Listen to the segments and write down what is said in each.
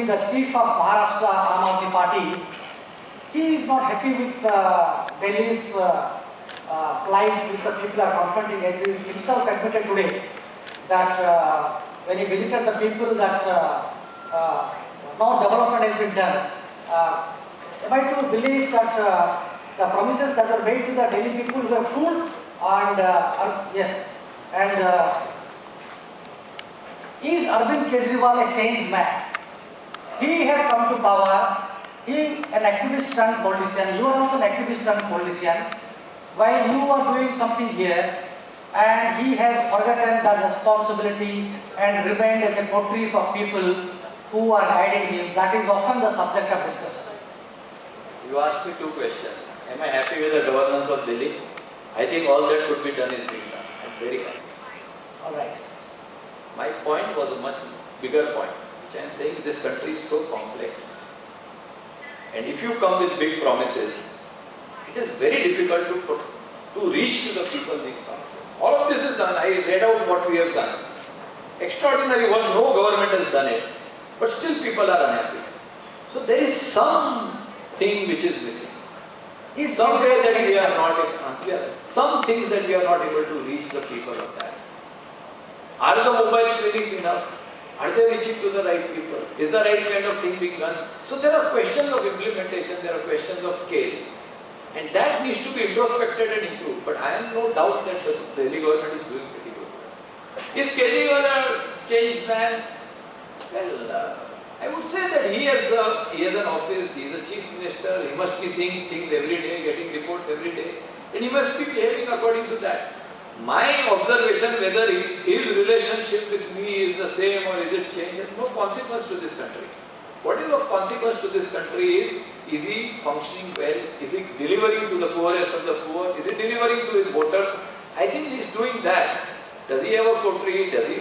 the chief of Maharashtra Aam Aadmi Party, he is not happy with Delhi's plight which the people are confronting. He is himself admitted today that when he visited the people that no development has been done. Am I to believe that the promises that were made to the Delhi people were fooled? And yes, and is Arvind Kejriwal a changed man? He has come to power. He an activist turned politician. You are also an activist turned politician. While you are doing something here, and he has forgotten that responsibility and remained as a coterie of people who are guiding him. That is often the subject of discussion. You asked me two questions. Am I happy with the governance of Delhi? I think all that could be done is being done. I am very happy. All right. My point was a much bigger point, which I am saying this country is so complex. And if you come with big promises, it is very difficult to reach to the people these promises. All of this is done. I read out what we have done. Extraordinary work, no government has done it. But still people are unhappy. So there is something which is missing. Somewhere that we are not, some things that we are not able to reach the people of that. Are the mobile clinics enough? Are they reaching to the right people? Is the right kind of thing being done? So there are questions of implementation, there are questions of scale. And that needs to be introspected and improved. But I have no doubt that the Delhi government is doing pretty good. Is Kejriwal a changed man? Well, I would say that he has an office, he is a chief minister, he must be seeing things every day, getting reports every day, and he must be behaving according to that. My observation whether his relationship with me is the same or is it changed, has no consequence to this country. What is of consequence to this country is he functioning well, is he delivering to the poorest of the poor, is he delivering to his voters? I think he is doing that. Does he have a coterie? Does he?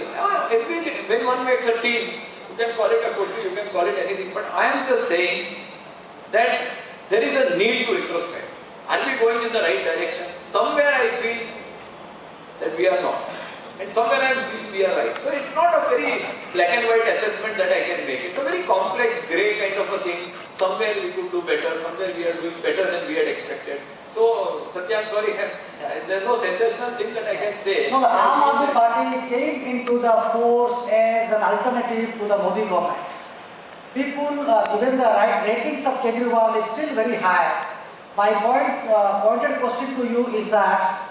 When one makes a team, you can call it a coterie, you can call it anything, but I am just saying that there is a need to introspect. Are we going in the right direction? Somewhere I feel that we are not, and somewhere I feel we are right. So it's not a very black and white assessment that I can make. It's a very complex, grey kind of a thing. Somewhere we could do better, somewhere we are doing better than we had expected. So, Satya, I'm sorry, there's no sensational thing that I can say. No, the Aam Aadmi Party came into the force as an alternative to the Modi government. People, even the ratings of Kejriwal is still very high. My pointed question to you is that,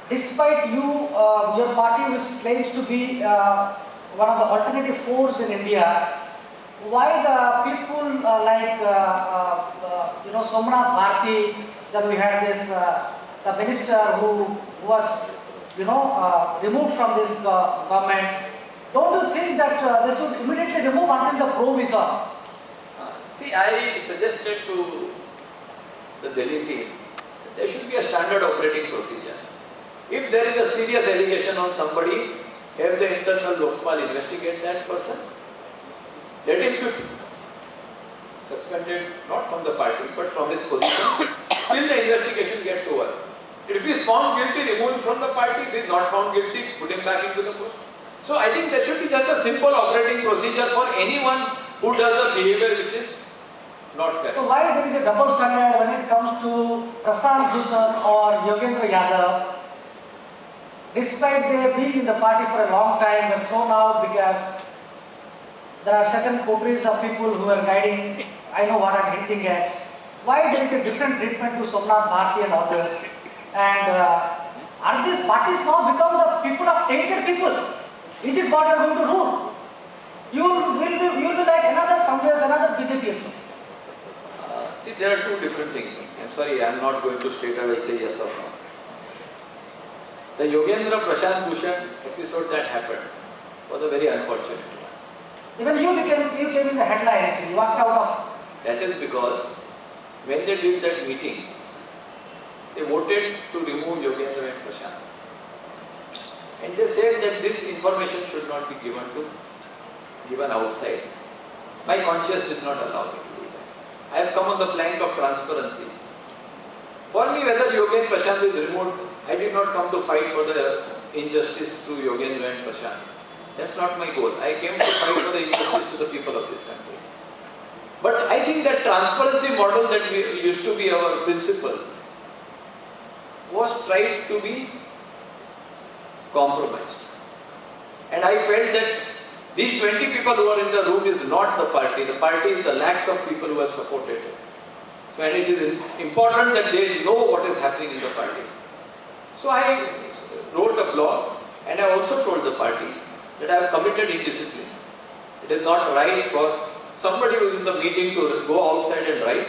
despite your party which claims to be one of the alternative forces in India, why the people like Somnath Bharti, then we had this the minister who was removed from this government. Don't you think that they should immediately remove until the probe is on? See, I suggested to the Delhi team that there should be a standard operating procedure. If there is a serious allegation on somebody, have the internal Lokpal investigate that person. Let him be suspended, not from the party, but from his position, till the investigation gets over. If he is found guilty, remove him from the party. If he is not found guilty, put him back into the post. So I think there should be just a simple operating procedure for anyone who does a behavior which is not correct. So why there is a double standard when it comes to Prashant Bhushan or Yogendra Yadav? Despite they being in the party for a long time, they are thrown out because there are certain coteries of people who are guiding. I know what I am hinting at. Why there is a different treatment to Somnath Bharti and others? And are these parties now become the people of tainted people? Is it what you are going to rule? You will be like another Congress, another BJP. See, there are two different things. I'm sorry, I'm not going to straight away say yes or no. The Yogendra Prashant Bhushan episode that happened was a very unfortunate one. Even you came in the headline actually, you walked out of. That is because when they did that meeting, they voted to remove Yogendra and Prashant. And they said that this information should not be given outside. My conscience did not allow me to do that. I have come on the plank of transparency. For me, whether Yogi and Prashant is removed, I did not come to fight for the injustice to Yogendra and Prashant. That's not my goal. I came to fight for the injustice to the people of this country. think that transparency model that used to be our principle was tried to be compromised. And I felt that these 20 people who are in the room is not the party. The party is the lakhs of people who have supported it. So, and it is important that they know what is happening in the party. So I wrote a blog and I also told the party that I have committed indiscipline. It is not right for somebody who is in the meeting to go outside and write.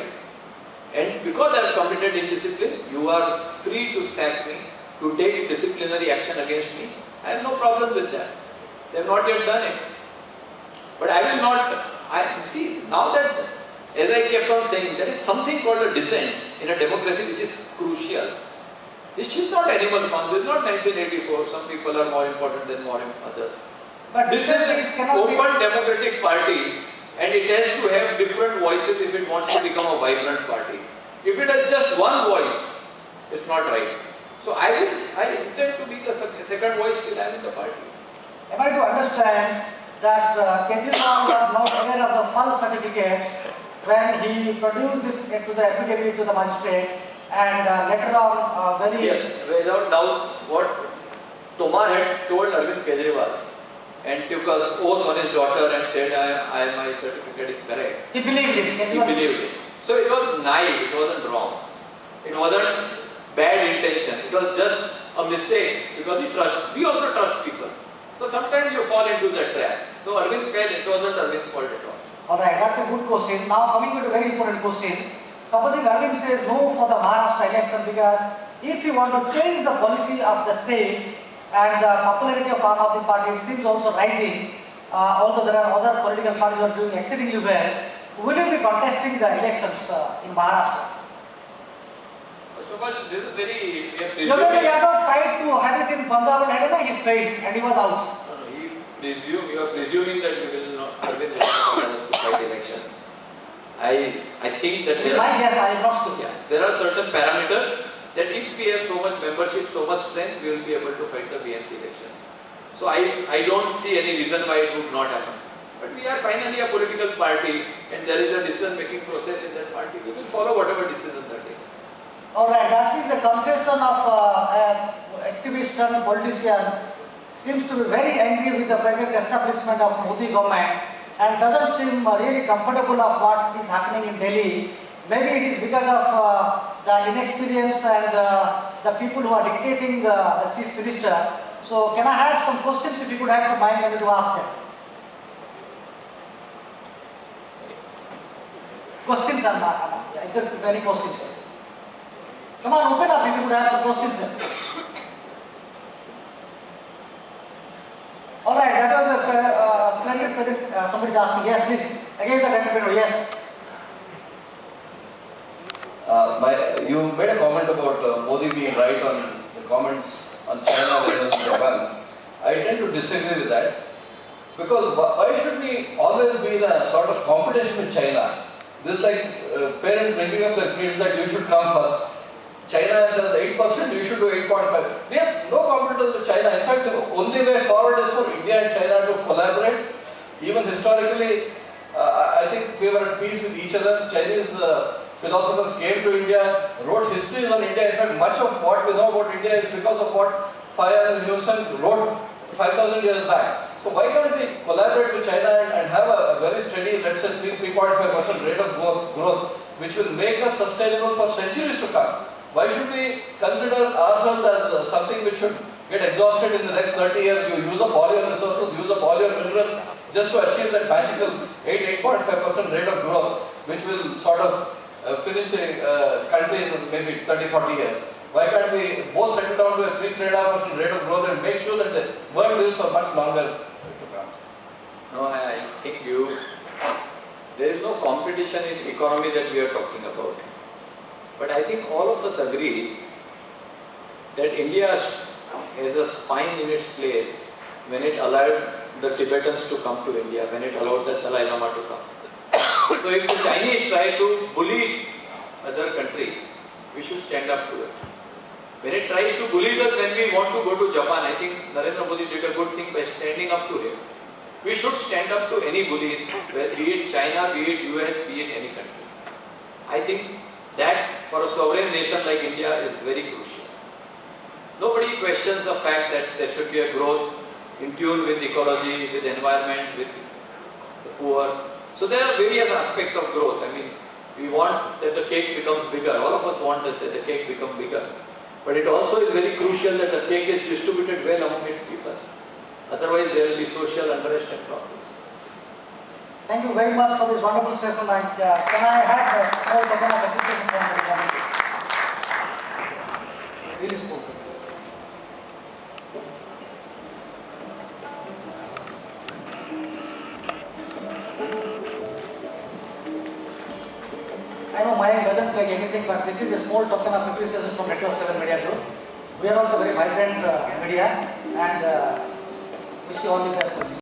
And because I have committed indiscipline, you are free to sack me, to take disciplinary action against me. I have no problem with that. They have not yet done it. But I will not, see, now that, as I kept on saying, there is something called a dissent in a democracy which is crucial. This is not animal farm, this is not 1984, some people are more important than more others. But this is an open democratic party and it has to have different voices if it wants to become a vibrant party. If it has just one voice, it's not right. So I intend to be the second voice till I am in the party. Am I to understand that Kejriwal was not aware of the false certificate when he produced this to the affidavit to the magistrate and later on very... Yes, without doubt what Tomar had told Arvind Kejriwal and took an oath on his daughter and said my certificate is correct. He believed it. He believed it. So it was naive, it wasn't wrong. It wasn't bad intention, it was just a mistake because we also trust people. So sometimes you fall into that trap. So Arvind fell, it wasn't Arvind's fault at all. Alright, that's a good question. Now coming to a very important question. Supposing Arvind says no for the Maharashtra election because if you want to change the policy of the state and the popularity of Aam Aadmi Party seems also rising, although there are other political parties who are doing exceedingly well, will you be contesting the elections in Maharashtra? First of all, this is very... Yogesh Yadav tried to have it in Punjab and Haryana, he failed and he was out. You are presuming that you will not, Arvind will not allow us to fight elections. I think that there are certain parameters that if we have so much membership, so much strength, we will be able to fight the BMC elections. So I don't see any reason why it would not happen. But we are finally a political party and there is a decision-making process in that party. We will follow whatever decisions are taken. Alright, that is the confession of an activist and politician. Seems to be very angry with the present establishment of Modi government and doesn't seem really comfortable of what is happening in Delhi. Maybe it is because of the inexperience and the people who are dictating the chief minister. So can I have some questions if you could have to mind and to ask them? Questions are not, if there are any questions. Come on, open up if you could have some questions there. Alright, that was a splendid present. Somebody is asking. Yes, please. Again, the gentleman. Yes. You made a comment about Modi being right on the comments on China versus Japan. I tend to disagree with that because why should we always be in a sort of competition with China? This is like parents bringing up their kids that you should come first. China does 8%, you should do 8.5%. We have no competitors with China. In fact, the only way forward is for India and China to collaborate. Even historically, I think we were at peace with each other. Chinese philosophers came to India, wrote histories on India. In fact, much of what we know about India is because of what Fayal and Hewson wrote 5,000 years back. So why can't we collaborate with China and have a very steady, let's say 3.5% rate of growth, which will make us sustainable for centuries to come? Why should we consider ourselves as something which should get exhausted in the next 30 years? You use up all your resources, use up all your minerals just to achieve that magical 8.5% rate of growth, which will sort of finish the country in maybe 30-40 years. Why can't we both settle down to a 3.5% rate of growth and make sure that the world lives for much longer to come? No, I think there is no competition in economy that we are talking about. But I think all of us agree that India has a spine in its place when it allowed the Tibetans to come to India, when it allowed the Dalai Lama to come. So if the Chinese try to bully other countries, we should stand up to it. When it tries to bully us when we want to go to Japan, I think Narendra Modi did a good thing by standing up to him. We should stand up to any bullies, be it China, be it US, be it any country. I think that for a sovereign nation like India is very crucial. Nobody questions the fact that there should be a growth in tune with ecology, with environment, with the poor. So there are various aspects of growth. I mean, we want that the cake becomes bigger. All of us want that the cake become bigger. But it also is very crucial that the cake is distributed well among its people. Otherwise, there will be social unrest and problems. Thank you very much for this wonderful session. And can I have a small token of appreciation from the committee? Really spoken. I know Mayank doesn't like anything, but this is a small token of appreciation from Network 7 Media Group. We are also very vibrant media, and wish you all the best for this.